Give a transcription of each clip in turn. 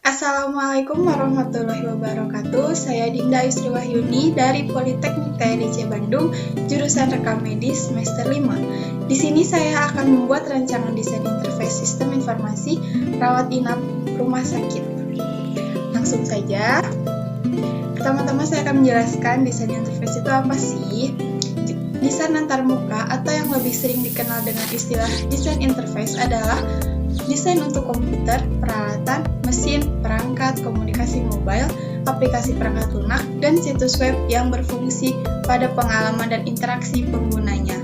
Assalamualaikum warahmatullahi wabarakatuh. Saya Dinda Yusri Wahyuni dari Politeknik TNIC Bandung, jurusan Rekam Medis semester 5. Di sini saya akan membuat rancangan desain interface sistem informasi rawat inap rumah sakit. Langsung saja. Pertama-tama saya akan menjelaskan desain interface itu apa sih? Desain antarmuka atau yang lebih sering dikenal dengan istilah desain interface adalah desain untuk komputer, peralatan, mesin, perangkat, komunikasi mobile, aplikasi perangkat lunak, dan situs web yang berfungsi pada pengalaman dan interaksi penggunanya.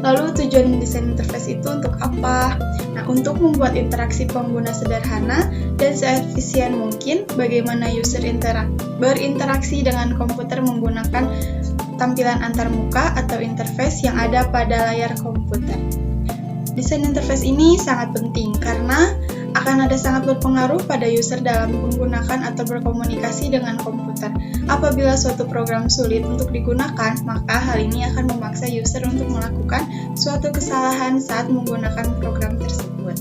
Lalu tujuan desain interface itu untuk apa? Nah, untuk membuat interaksi pengguna sederhana dan seefisien mungkin, bagaimana user berinteraksi dengan komputer menggunakan tampilan antarmuka atau interface yang ada pada layar komputer. Desain interface ini sangat penting karena akan ada sangat berpengaruh pada user dalam menggunakan atau berkomunikasi dengan komputer. Apabila suatu program sulit untuk digunakan, maka hal ini akan memaksa user untuk melakukan suatu kesalahan saat menggunakan program tersebut.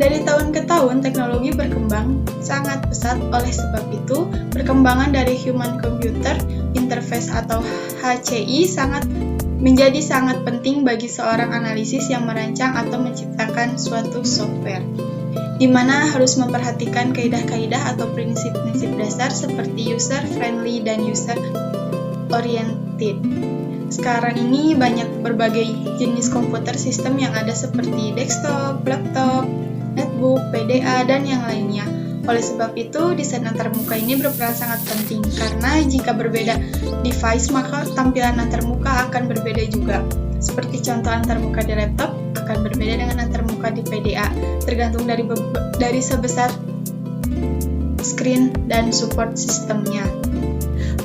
Dari tahun ke tahun, teknologi berkembang sangat pesat. Oleh sebab itu, perkembangan dari Human Computer Interface atau HCI menjadi sangat penting bagi seorang analisis yang merancang atau menciptakan suatu software, di mana harus memperhatikan kaidah-kaidah atau prinsip-prinsip dasar seperti user-friendly dan user-oriented. Sekarang ini banyak berbagai jenis komputer sistem yang ada seperti desktop, laptop, netbook, PDA, dan yang lainnya. Oleh sebab itu, desain antarmuka ini berperan sangat penting, karena jika berbeda device, maka tampilan antarmuka akan berbeda juga. Seperti contoh antarmuka di laptop akan berbeda dengan antarmuka di PDA, tergantung dari sebesar screen dan support sistemnya.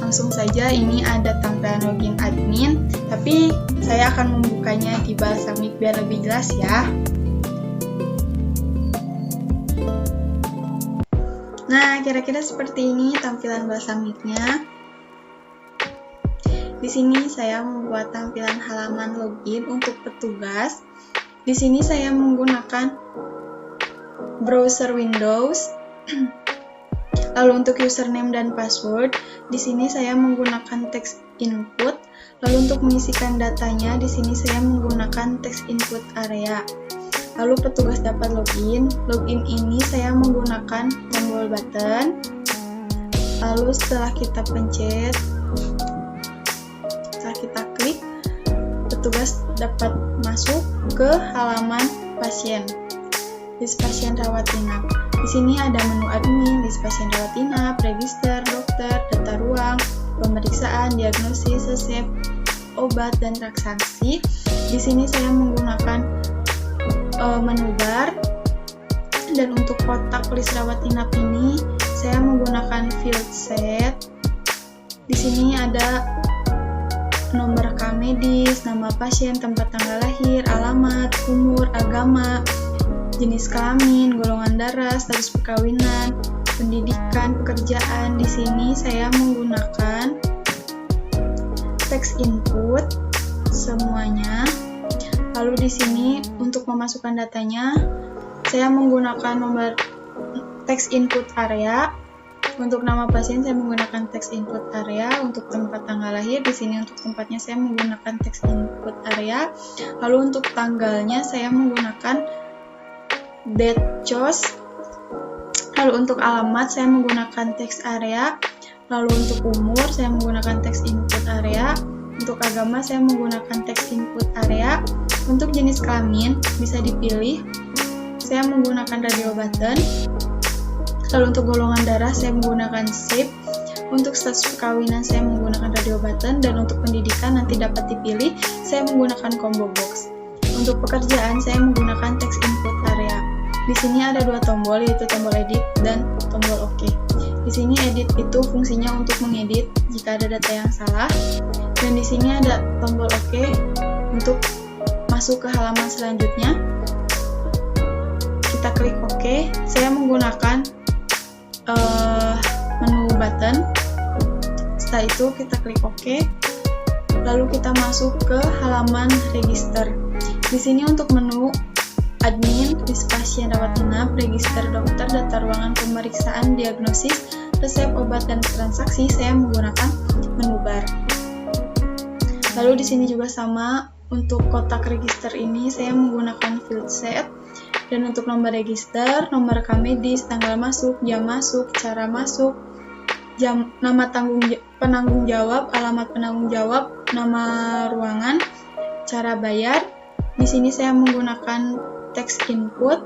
Langsung saja, ini ada tampilan login admin, tapi saya akan membukanya di Balsamiq biar lebih jelas ya. Nah, kira-kira seperti ini tampilan Balsamiqnya. Di sini saya membuat tampilan halaman login untuk petugas. Di sini saya menggunakan browser Windows. Lalu untuk username dan password, di sini saya menggunakan text input. Lalu untuk mengisikan datanya, di sini saya menggunakan text input area. Lalu petugas dapat login. Login ini saya menggunakan tombol button. Lalu setelah kita pencet, setelah kita klik, petugas dapat masuk ke halaman pasien. List pasien rawat inap. Di sini ada menu admin, list pasien rawat inap, register, dokter, data ruang, pemeriksaan, diagnosis, resep, obat, dan transaksi. Di sini saya menggunakan menu bar, dan untuk kotak list rawat inap ini saya menggunakan field set. Di sini ada nomor rekam medis, nama pasien, tempat tanggal lahir, alamat, umur, agama, jenis kelamin, golongan darah, status perkawinan, pendidikan, pekerjaan. Di sini saya menggunakan text input semuanya. Lalu di sini untuk memasukkan datanya, saya menggunakan nomor text input area. Untuk nama pasien saya menggunakan text input area. Untuk tempat tanggal lahir, di sini untuk tempatnya saya menggunakan text input area. Lalu untuk tanggalnya saya menggunakan date choose. Lalu untuk alamat saya menggunakan text area. Lalu untuk umur saya menggunakan text input area. Untuk agama saya menggunakan text input area. Untuk jenis kelamin bisa dipilih, saya menggunakan radio button. Lalu untuk golongan darah saya menggunakan SIP. Untuk status perkawinan saya menggunakan radio button. Dan untuk pendidikan nanti dapat dipilih, saya menggunakan combo box. Untuk pekerjaan saya menggunakan text input area. Di sini ada dua tombol, yaitu tombol edit dan tombol OK. Di sini edit itu fungsinya untuk mengedit jika ada data yang salah. Dan di sini ada tombol OK untuk masuk ke halaman selanjutnya. Kita klik OK. Saya menggunakan menu button. Setelah itu kita klik OK. Lalu kita masuk ke halaman register. Di sini untuk menu admin, list pasien rawat inap, register dokter, data ruangan, pemeriksaan, diagnosis, resep obat dan transaksi saya menggunakan menu bar. Lalu di sini juga sama, untuk kotak register ini saya menggunakan field set, dan untuk nomor register, nomor rekam medis, tanggal masuk, jam masuk, cara masuk, nama penanggung jawab, alamat penanggung jawab, nama ruangan, cara bayar. Di sini saya menggunakan text input.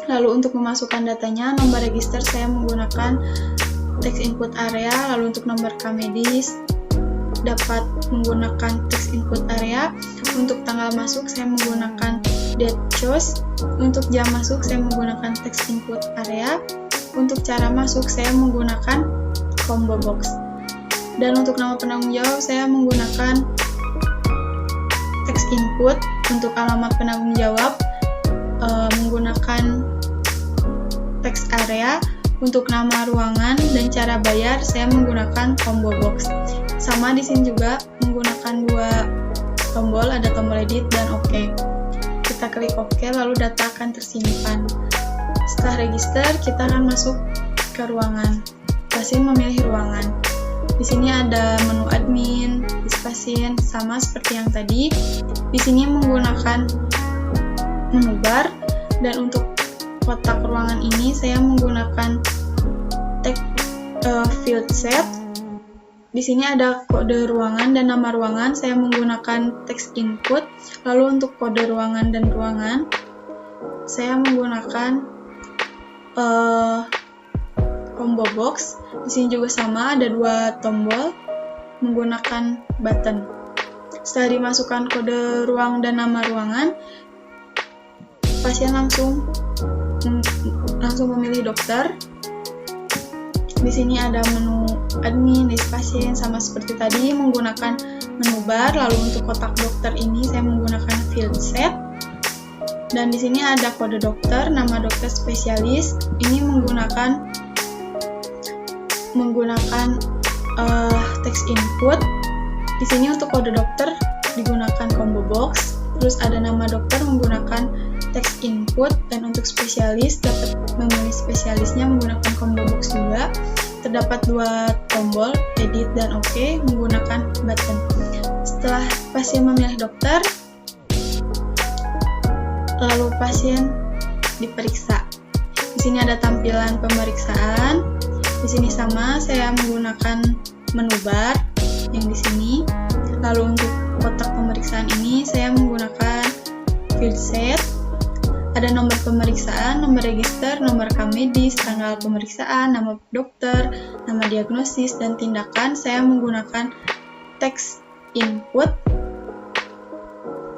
Lalu untuk memasukkan datanya, nomor register saya menggunakan text input area. Lalu untuk nomor rekam medis dapat menggunakan text input area. Untuk tanggal masuk saya menggunakan date choose. Untuk jam masuk saya menggunakan text input area. Untuk cara masuk saya menggunakan combo box. Dan untuk nama penanggung jawab saya menggunakan text input. Untuk alamat penanggung jawab menggunakan text area. Untuk nama ruangan dan cara bayar saya menggunakan combo box. Sama di sini juga menggunakan dua tombol, ada tombol edit dan OK. Kita klik OK, lalu data akan tersimpan. Setelah register, kita akan masuk ke ruangan. Pasien memilih ruangan. Di sini ada menu admin, list pasien, sama seperti yang tadi. Di sini menggunakan menu bar, dan untuk kotak ruangan ini saya menggunakan field set. Di sini ada kode ruangan dan nama ruangan, saya menggunakan text input. Lalu untuk kode ruangan dan ruangan, saya menggunakan combo box. Di sini juga sama, ada dua tombol menggunakan button. Setelah dimasukkan kode ruang dan nama ruangan, pasien langsung memilih dokter. Di sini ada menu admin, list pasien, sama seperti tadi menggunakan menu bar. Lalu untuk kotak dokter ini saya menggunakan field set. Dan di sini ada kode dokter, nama dokter spesialis. Ini menggunakan text input. Di sini untuk kode dokter digunakan combo box. Terus ada nama dokter menggunakan text input, dan untuk spesialis dapat memilih spesialisnya menggunakan combo box juga. Terdapat dua tombol, edit dan OK, menggunakan button. Setelah pasien memilih dokter, lalu pasien diperiksa. Di sini ada tampilan pemeriksaan. Di sini sama, saya menggunakan menu bar yang di sini. Lalu untuk kotak pemeriksaan ini saya menggunakan field set. Ada nomor pemeriksaan, nomor register, nomor rekam medis, tanggal pemeriksaan, nama dokter, nama diagnosis, dan tindakan. Saya menggunakan text input.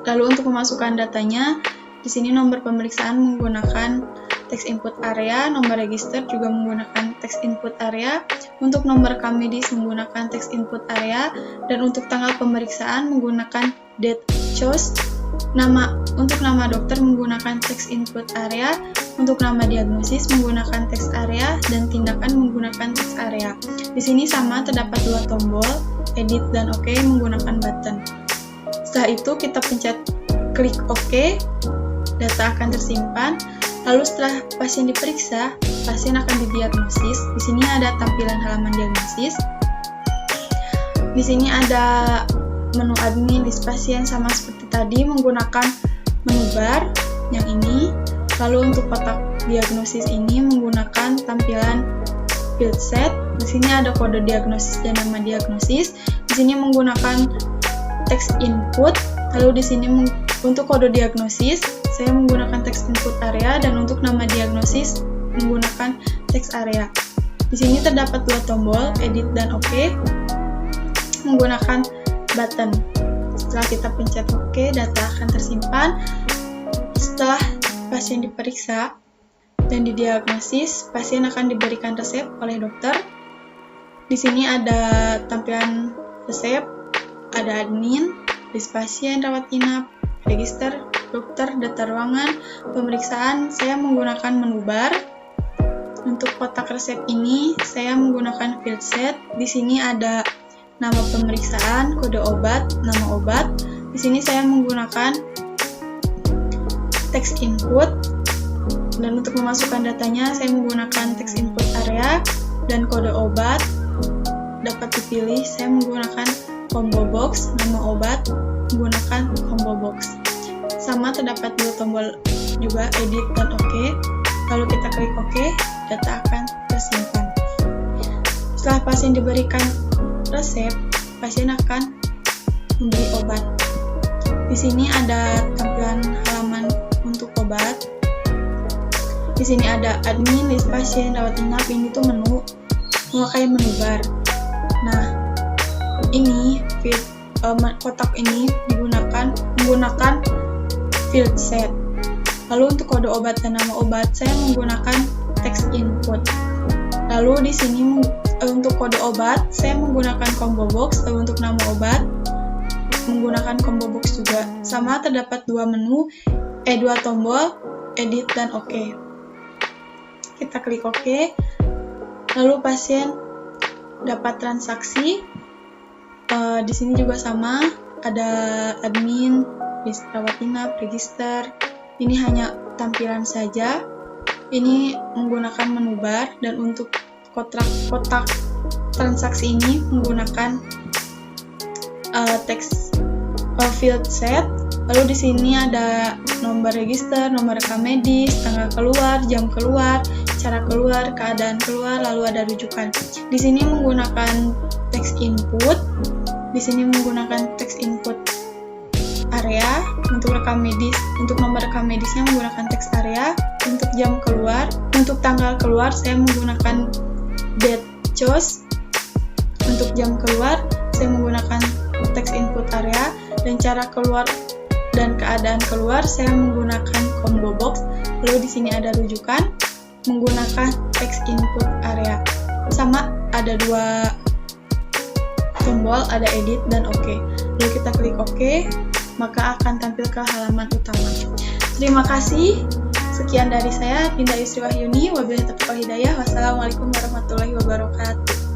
Lalu untuk memasukkan datanya, di sini nomor pemeriksaan menggunakan text input area, nomor register juga menggunakan text input area, untuk nomor rekam medis menggunakan text input area, dan untuk tanggal pemeriksaan menggunakan date choose. Untuk nama dokter menggunakan text input area, untuk nama diagnosis menggunakan text area, dan tindakan menggunakan text area. Di sini sama, terdapat dua tombol, edit dan OK, menggunakan button. Setelah itu kita pencet klik OK, data akan tersimpan. Lalu setelah pasien diperiksa, pasien akan didiagnosis. Di sini ada tampilan halaman diagnosis. Di sini ada menu admin, list pasien, sama seperti tadi menggunakan menu bar yang ini. Lalu untuk kotak diagnosis ini menggunakan tampilan field set. Di sini ada kode diagnosis dan nama diagnosis. Di sini menggunakan text input. Lalu di sini untuk kode diagnosis saya menggunakan text input area, dan untuk nama diagnosis menggunakan text area. Di sini terdapat dua tombol, edit dan OK, menggunakan button. Setelah kita pencet OK, data akan tersimpan. Setelah pasien diperiksa dan didiagnosis, pasien akan diberikan resep oleh dokter. Di sini ada tampilan resep, ada admin, list pasien rawat inap, register dokter, data ruangan, pemeriksaan. Saya menggunakan menu bar. Untuk kotak resep ini saya menggunakan field set. Di sini ada nama pemeriksaan, kode obat, nama obat. Di sini saya menggunakan text input, dan untuk memasukkan datanya saya menggunakan text input area, dan kode obat dapat dipilih saya menggunakan combo box, nama obat menggunakan combo box. Sama terdapat dua tombol juga, edit dan OK. Lalu kita klik OK, data akan tersimpan. Setelah pasien diberikan resep, pasien akan membeli obat. Di sini ada tampilan halaman untuk obat. Di sini ada admin, list pasien, rawat inap. Ini tuh menu, memakai menu bar. Nah, ini kotak ini menggunakan field set. Lalu untuk kode obat dan nama obat saya menggunakan text input. Lalu di sini untuk kode obat saya menggunakan combo box. Lalu untuk nama obat menggunakan combo box juga. Sama terdapat dua tombol, edit dan OK. Kita klik OK. Lalu pasien dapat transaksi. Di sini juga sama, ada admin, list rawat inap, register. Ini hanya tampilan saja. Ini menggunakan menu bar, dan untuk kotak transaksi ini menggunakan text field set. Lalu di sini ada nomor register, nomor rekam medis, tanggal keluar, jam keluar, cara keluar, keadaan keluar, lalu ada rujukan. Di sini menggunakan text input. Di sini menggunakan text input area. Untuk rekam medis, untuk nomor rekam medisnya menggunakan text area. Untuk jam keluar, untuk tanggal keluar saya menggunakan date choose. Untuk jam keluar saya menggunakan text input area, dan cara keluar dan keadaan keluar saya menggunakan combo box. Lalu di sini ada rujukan menggunakan text input area. Sama ada dua tombol, ada edit dan OK. Lalu kita klik OK, maka akan tampil ke halaman utama. Terima kasih. Sekian dari saya, Dinda Istri Wahyuni. Wabillahi taufiq wal hidayah. Wassalamualaikum warahmatullahi wabarakatuh.